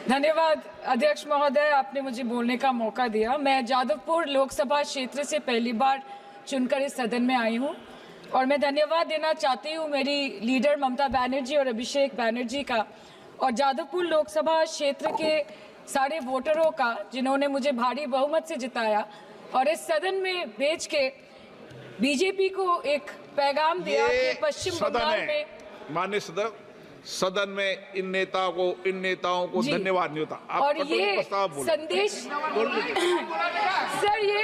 धन्यवाद अध्यक्ष महोदय, आपने मुझे बोलने का मौका दिया। मैं जादवपुर लोकसभा क्षेत्र से पहली बार चुनकर इस सदन में आई हूं और मैं धन्यवाद देना चाहती हूं मेरी लीडर ममता बनर्जी और अभिषेक बनर्जी का और जादवपुर लोकसभा क्षेत्र के सारे वोटरों का जिन्होंने मुझे भारी बहुमत से जिताया और इस सदन में भेज के बीजेपी को एक पैगाम दिया कि पश्चिम बंगाल में माननीय सदन में इन नेताओं को धन्यवाद नहीं होता। आप और ये संदेश सर ये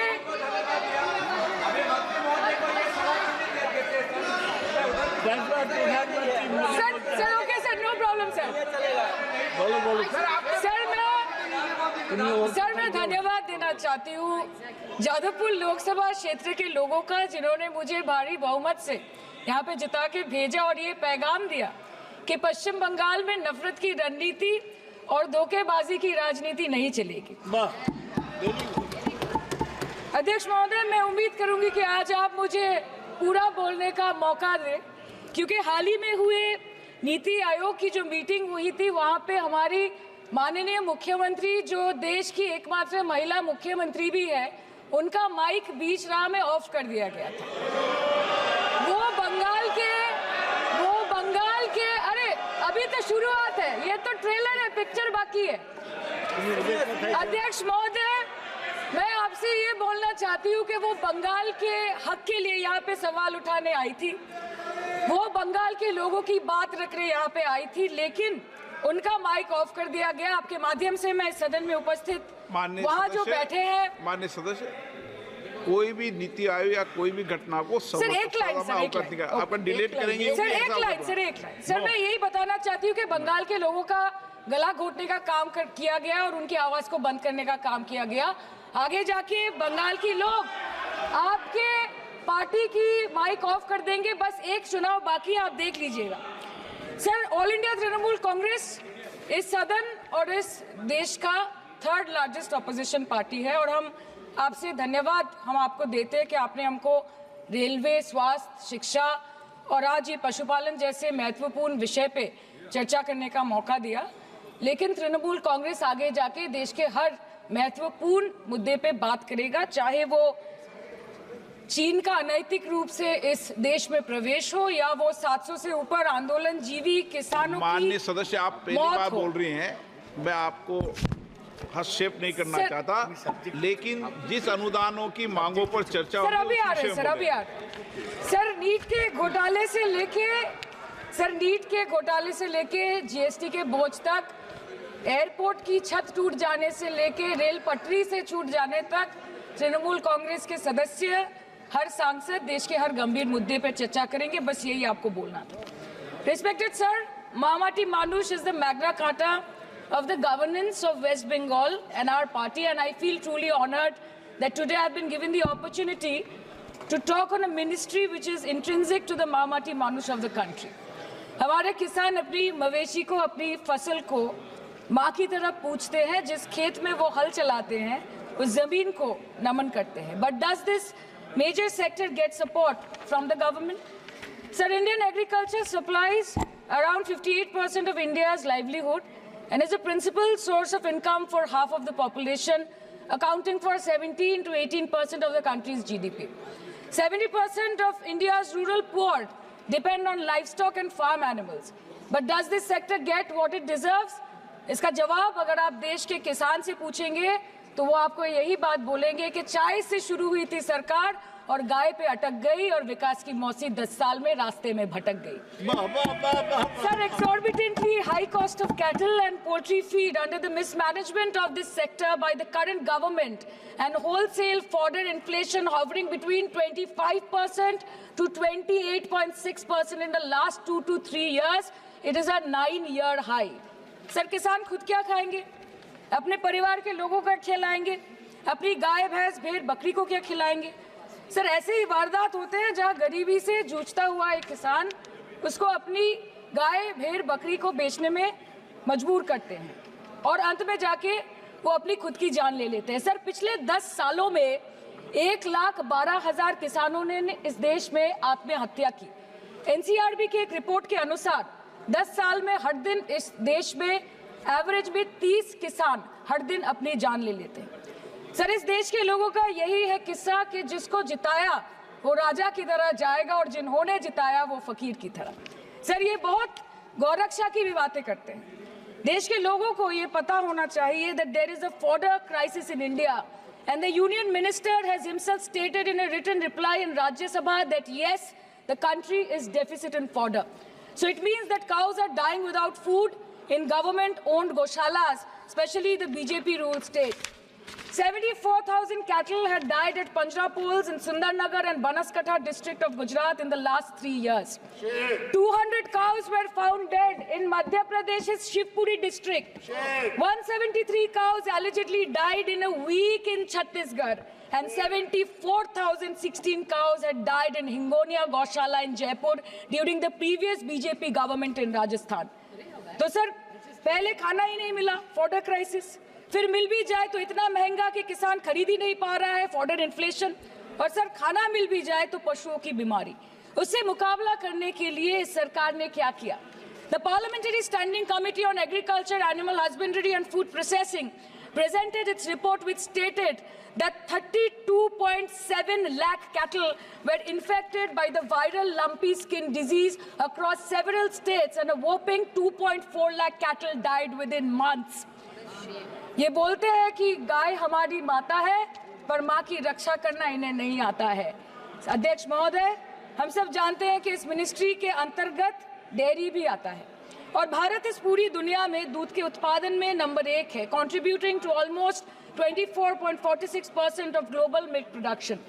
sir okay sir, no problem sir. Sir मैं धन्यवाद देना चाहती हूँ जादवपुर लोकसभा क्षेत्र के लोगों का जिन्होंने मुझे भारी बहुमत से यहाँ पे जिता के भेजा और ये पैगाम दिया कि पश्चिम बंगाल में नफरत की रणनीति और धोखेबाजी की राजनीति नहीं चलेगी। अध्यक्ष महोदय, मैं उम्मीद करूंगी कि आज आप मुझे पूरा बोलने का मौका दें, क्योंकि हाल ही में हुए नीति आयोग की जो मीटिंग हुई थी वहां पे हमारी माननीय मुख्यमंत्री, जो देश की एकमात्र महिला मुख्यमंत्री भी है, उनका माइक बीच राह में ऑफ कर दिया गया था। वो बंगाल के अरे अभी तो शुरुआत है, ये तो ट्रेलर है, पिक्चर बाकी है। अध्यक्ष महोदय, मैं आपसे ये बोलना चाहती हूँ कि वो बंगाल के हक के लिए यहाँ पे सवाल उठाने आई थी, वो बंगाल के लोगों की बात रख रहे यहाँ पे आई थी, लेकिन उनका माइक ऑफ कर दिया गया। आपके माध्यम से मैं सदन में उपस्थित वहाँ जो बैठे हैं माननीय सदस्य, कोई भी नीति आयोग या कोई भी घटना को सर एक लाइन आपका डिलीट करेंगे सर, एक लाइन सर मैं यही बताना चाहती हूँ कि बंगाल के लोगों का गला घोटने का काम किया गया और उनकी आवाज को बंद करने का काम किया गया। आगे जाके बंगाल के लोग आपके पार्टी की माइक ऑफ कर देंगे, बस एक चुनाव बाकी है, आप देख लीजिएगा। Sir, all India Trinamool Congress इस सदन और इस देश का 3rd लार्जेस्ट ऑपोजिशन पार्टी है और हम आपसे धन्यवाद हम आपको देते हैं कि आपने हमको रेलवे, स्वास्थ्य, शिक्षा और आज ये पशुपालन जैसे महत्वपूर्ण विषय पे चर्चा करने का मौका दिया। लेकिन तृणमूल कांग्रेस आगे जाके देश के हर महत्वपूर्ण मुद्दे पे बात करेगा, चाहे वो चीन का अनैतिक रूप से इस देश में प्रवेश हो या वो 700 से ऊपर आंदोलन जीवी किसानों की। माननीय सदस्य, आप पहली बार बोल रही हैं, मैं आपको हस्तक्षेप नहीं करना चाहता, लेकिन जिस अनुदानों की मांगों पर चर्चा सर अभी आ रहे हैं सर नीट के घोटाले से लेके जीएसटी के बोझ तक, एयरपोर्ट की छत टूट जाने से लेके रेल पटरी से छूट जाने तक तृणमूल कांग्रेस के सदस्य, हर सांसद देश के हर गंभीर मुद्दे पर चर्चा करेंगे। बस यही आपको बोलना था। रिस्पेक्टेड सर, मामाटी मानुष is the Magna carta of the governance of West Bengal and our party, and I feel truly honored that today I've been given the opportunity to talk on a ministry which is intrinsic to the Mamati Manush of the country. हमारे किसान अपनी मवेशी को, अपनी फसल को माँ की तरह पूछते हैं, जिस खेत में वो हल चलाते हैं उस जमीन को नमन करते हैं। But does this major sector get support from the government? Sir, Indian agriculture supplies around 58% of India's livelihood and is a principal source of income for half of the population, accounting for 17 to 18% of the country's GDP. 70% of India's rural poor depend on livestock and farm animals. But does this sector get what it deserves? इसका जवाब अगर आप देश के किसान से पूछेंगे तो वो आपको यही बात बोलेंगे कि चाय से शुरू हुई थी सरकार और गाय पे अटक गई और विकास की मौसी 10 साल में रास्ते में भटक गई। Sir, exorbitantly high cost of cattle and poultry feed under the mismanagement of this sector by the current government and wholesale fodder inflation hovering between 25% to 28.6% in the last 2 to 3 years, it is a 9-year high. Sir, किसान खुद क्या खाएंगे? अपने परिवार के लोगों का खिलाएंगे? अपनी गाय, भैंस, भेड़, बकरी को क्या खिलाएंगे? सर, ऐसे ही वारदात होते हैं जहां गरीबी से जूझता हुआ एक किसान उसको अपनी गाय, भेड़, बकरी को बेचने में मजबूर करते हैं और अंत में जाके वो अपनी खुद की जान ले लेते हैं। सर, पिछले 10 सालों में 1,12,000 किसानों ने इस देश में आत्महत्या की। एनसीआरबी की एक रिपोर्ट के अनुसार 10 साल में हर दिन इस देश में एवरेज में 30 किसान हर दिन अपनी जान ले लेते हैं। सर, इस देश के लोगों का यही है किस्सा कि जिसको जिताया वो राजा की तरह जाएगा और जिन्होंने जिताया वो फकीर की तरह। सर, ये बहुत गौरक्षा की भी बातें करते हैं। देश के लोगों को ये पता होना चाहिए that there is a fodder crisis in India, and the union minister has himself stated in a written reply in Rajya Sabha that yes, the country is deficit in fodder. So it means that cows are dying without food in government-owned goshalas, especially the BJP-ruled state. 74,000 cattle had died at Panjrapols in Sundarnagar and Banaskantha district of Gujarat in the last 3 years. 200 cows were found dead in Madhya Pradesh's Shivpuri district. 173 cows allegedly died in a week in Chhattisgarh. And 74,016 cows had died in Hingonia Gaushala in Jaipur during the previous BJP government in Rajasthan. तो sir, पहले खाना ही नहीं मिला, fodder crisis, फिर मिल भी जाए तो इतना महंगा कि किसान खरीद ही नहीं पा रहा है, फॉडर इन्फ्लेशन, और सर खाना मिल भी जाए तो पशुओं की बीमारी। उससे मुकाबला करने के लिए इस सरकार ने क्या किया? The Parliamentary Standing Committee on Agriculture, Animal Husbandry and Food Processing presented its report which stated that 32.7 lakh cattle were infected by the viral lumpy skin disease across several states and a whopping 2.4 lakh cattle died within months. ये बोलते हैं कि गाय हमारी माता है पर माँ की रक्षा करना इन्हें नहीं आता है। अध्यक्ष महोदय, हम सब जानते हैं कि इस मिनिस्ट्री के अंतर्गत डेयरी भी आता है और भारत इस पूरी दुनिया में दूध के उत्पादन में नंबर 1 है, contributing to almost 24.46% of global milk production.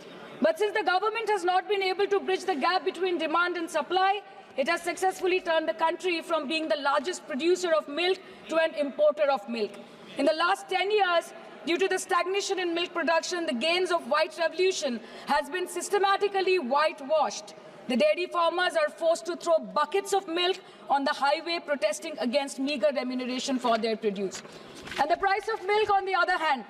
But since the government has not been able to bridge the gap between demand and supply, it has successfully turned the country from being the largest producer of milk to an importer of milk. In the last 10 years, due to the stagnation in milk production, the gains of white revolution has been systematically whitewashed. The dairy farmers are forced to throw buckets of milk on the highway protesting against meager remuneration for their produce. And the price of milk, on the other hand,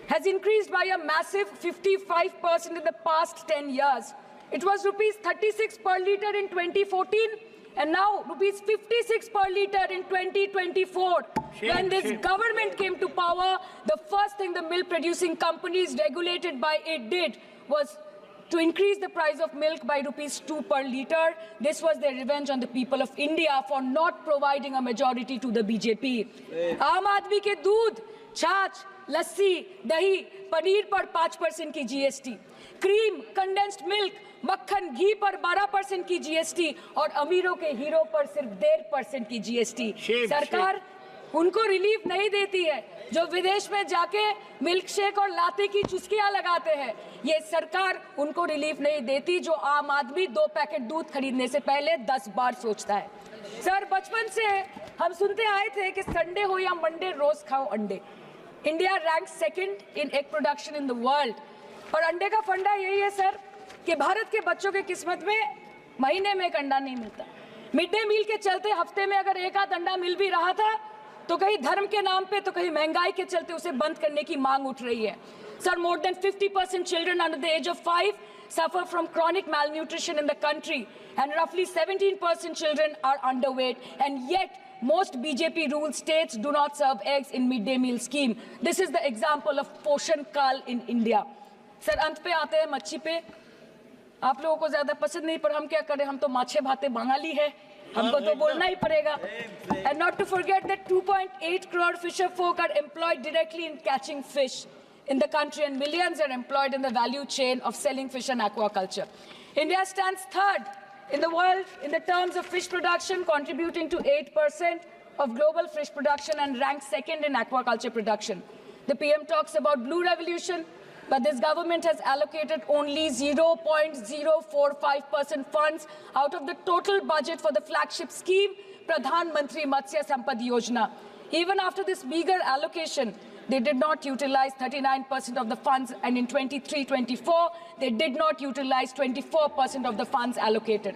has increased by a massive 55% in the past 10 years. It was rupees 36 per litre in 2014 and now rupees 56 per litre in 2024. When this government came to power, the first thing the milk producing companies regulated by it did was to increase the price of milk by rupees 2 per litre. This was their revenge on the people of India for not providing a majority to the BJP. आम आदमी के दूध, छाछ, लस्सी, दही, पनीर पर 5% की GST, cream, condensed milk, मक्खन, घी पर 12% की GST और अमीरों के हीरो पर सिर्फ 1.5% की GST। सरकार उनको रिलीफ नहीं देती है जो विदेश में जाके मिल्क शेक और लाते की चुस्कियां लगाते हैं। ये सरकार उनको रिलीफ नहीं देती जो आम आदमी 2 पैकेट दूध खरीदने से पहले 10 बार सोचता है। सर, बचपन से हम सुनते आए थे कि संडे हो या मंडे रोज खाओ अंडे। India rank 2nd in egg production in the world और अंडे का फंडा यही है सर कि भारत के बच्चों के किस्मत में महीने में एक अंडा नहीं मिलता। मिड डे मील के चलते हफ्ते में अगर एक आध अंडा मिल भी रहा था तो कहीं धर्म के नाम पे तो कहीं महंगाई के चलते उसे बंद करने की मांग उठ रही है। Sir, more than 50% children under the age of 5 suffer from chronic malnutrition in the country, and roughly 17% children are underweight, and yet most BJP-ruled states do not serve eggs in midday meal scheme. This is the example of Poshan Kal in India. Sir, अंत पे आते हैं मच्छी पे। आप लोगों को ज्यादा पसंद नहीं, पर हम क्या करें, हम तो माछे भाते बंगाली है, हमको तो बोलना ही पड़ेगा। And not to forget that 2.8 crore fisher folk are employed directly in catching fish in the country, and millions are employed in the value chain of selling fish and aquaculture. India stands 3rd in the world in the terms of fish production, contributing to 8% of global fish production and ranks 2nd in aquaculture production. The PM talks about blue revolution, but this government has allocated only 0.045% funds out of the total budget for the flagship scheme, Pradhan Mantri Matsya Sampad Yojana. Even after this meager allocation, they did not utilize 39% of the funds, and in 23-24, they did not utilize 24% of the funds allocated.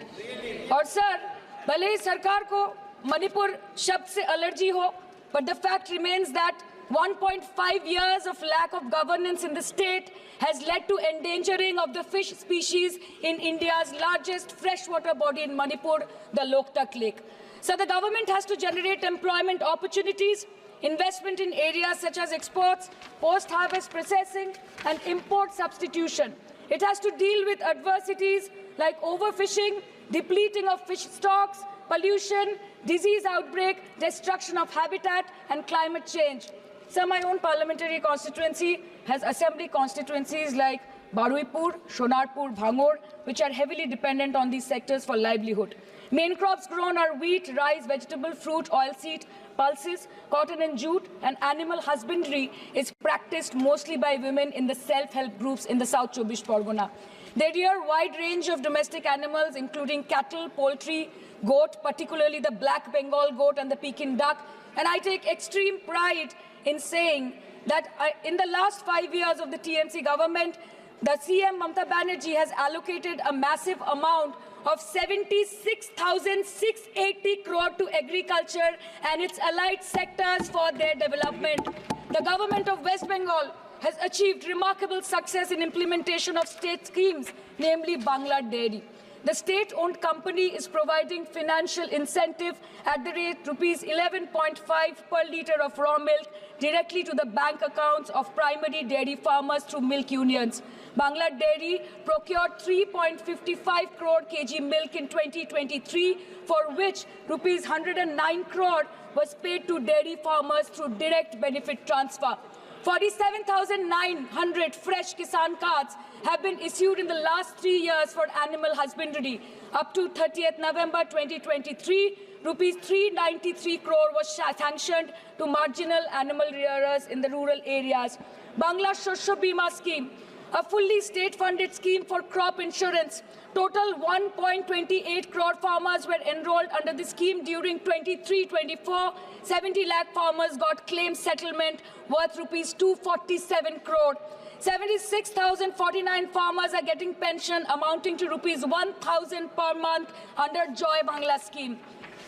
और sir, भले ही सरकार को मणिपुर शब्द से allergy हो, but the fact remains that 1.5 years of lack of governance in the state has led to endangering of the fish species in India's largest freshwater body in Manipur, the Loktak Lake. So the government has to generate employment opportunities, investment in areas such as exports, post-harvest processing, and import substitution. It has to deal with adversities like overfishing, depleting of fish stocks, pollution, disease outbreak, destruction of habitat, and climate change. So my own parliamentary constituency has assembly constituencies like Baruipur, Shonarpur, Bhangor, which are heavily dependent on these sectors for livelihood. Main crops grown are wheat, rice, vegetable, fruit, oilseed, pulses, cotton and jute, and animal husbandry is practiced mostly by women in the self-help groups in the South Chobbish Pargona. They rear a wide range of domestic animals, including cattle, poultry, goat, particularly the black Bengal goat and the Peking duck. And I take extreme pride in saying that in the last 5 years of the TMC government, the CM Mamata Banerjee has allocated a massive amount of 76,680 crore to agriculture and its allied sectors for their development. The government of West Bengal has achieved remarkable success in implementation of state schemes, namely Bangla Dairy. The state-owned company is providing financial incentive at the rate rupees 11.5 per litre of raw milk directly to the bank accounts of primary dairy farmers through milk unions. Bangla Dairy procured 3.55 crore kg milk in 2023, for which rupees 109 crore was paid to dairy farmers through direct benefit transfer. 47,900 fresh Kisan cards have been issued in the last 3 years for animal husbandry. Up to 30th November 2023, rupees 393 crore was sanctioned to marginal animal rearers in the rural areas. Bangla Shosho Bima Scheme, a fully state-funded scheme for crop insurance. Total 1.28 crore farmers were enrolled under the scheme during 23-24. 70 lakh farmers got claim settlement worth rupees 247 crore. 76,049 farmers are getting pension amounting to rupees 1,000 per month under Joy Bangla scheme.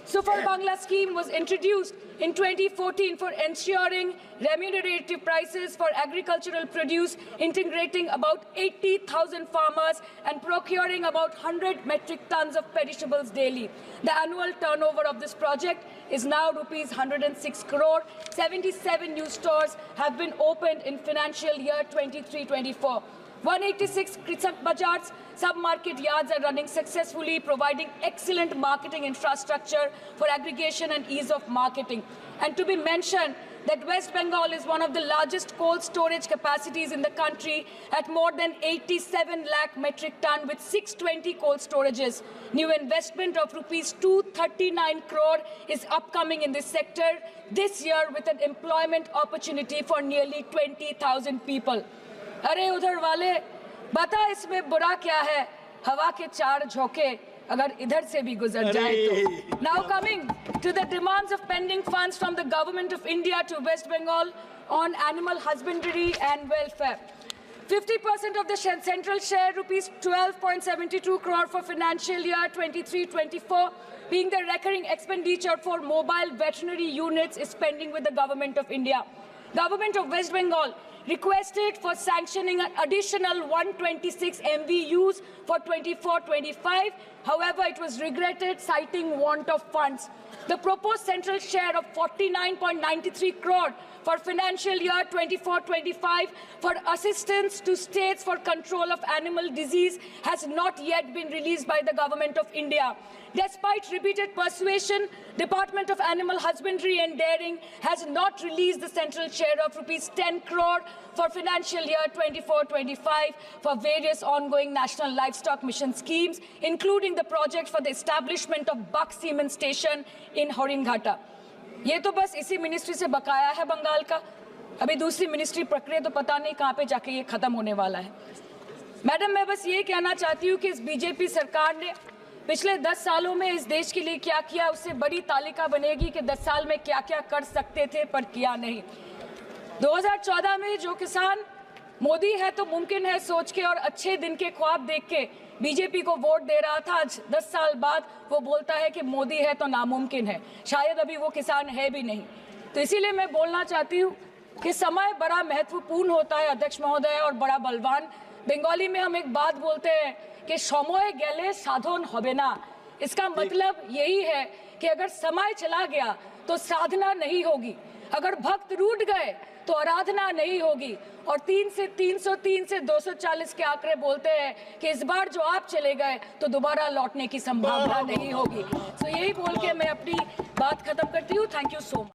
Super Bangla scheme was introduced in 2014 for ensuring remunerative prices for agricultural produce, integrating about 80,000 farmers and procuring about 100 metric tons of perishables daily. The annual turnover of this project is now rupees 106 crore. 77 new stores have been opened in financial year 23-24. 186 Krisak Bazars sub-market yards are running successfully, providing excellent marketing infrastructure for aggregation and ease of marketing. And to be mentioned that West Bengal is one of the largest cold storage capacities in the country at more than 87 lakh metric ton with 620 cold storages. New investment of rupees 239 crore is upcoming in this sector this year with an employment opportunity for nearly 20,000 people. अरे उधर वाले बता इसमें बुरा क्या है हवा के चार झोंके अगर इधर से भी गुजर जाए तो. Now coming to the demands of pending funds from the government of India to West Bengal on animal husbandry and welfare. 50% of the central share, rupees 12.72 crore for financial year 23-24, being the recurring expenditure for mobile veterinary units, is pending with the government of India. Government of West Bengal requested for sanctioning an additional 126 MVUs for 24-25. However, it was regretted, citing want of funds. The proposed central share of 49.93 crore for financial year 24-25 for assistance to states for control of animal disease has not yet been released by the government of India. Despite repeated persuasion, Department of Animal Husbandry and Dairying has not released the central share of rupees 10 crore for financial year 24-25 for various ongoing national livestock mission schemes, including the project for the establishment of Buck Semen Station in Horinghata. ये तो बस इसी ministry से बकाया है बंगाल का. अभी दूसरी मिनिस्ट्री प्रक्रिया तो पता नहीं कहाँ पे जाके ये खत्म होने वाला है. मैडम, मैं बस ये कहना चाहती हूँ कि इस बीजेपी सरकार ने पिछले 10 सालों में इस देश के लिए क्या किया, उससे बड़ी तालिका बनेगी कि 10 साल में क्या क्या कर सकते थे पर किया नहीं. 2014 में जो किसान मोदी है तो मुमकिन है सोच के और अच्छे दिन के ख्वाब देख के बीजेपी को वोट दे रहा था, आज 10 साल बाद वो बोलता है कि मोदी है तो नामुमकिन है. शायद अभी वो किसान है भी नहीं. तो इसीलिए मैं बोलना चाहती हूँ कि समय बड़ा महत्वपूर्ण होता है अध्यक्ष महोदय और बड़ा बलवान. बंगाली में हम एक बात बोलते हैं कि समय गेले साधन होबे ना. इसका मतलब यही है कि अगर समय चला गया तो साधना नहीं होगी, अगर भक्त रूठ गए तो आराधना नहीं होगी। और 3 से 303 से 240 के आंकड़े बोलते हैं कि इस बार जो आप चले गए तो दोबारा लौटने की संभावना नहीं होगी। तो यही बोल के मैं अपनी बात खत्म करती हूँ। Thank you so much.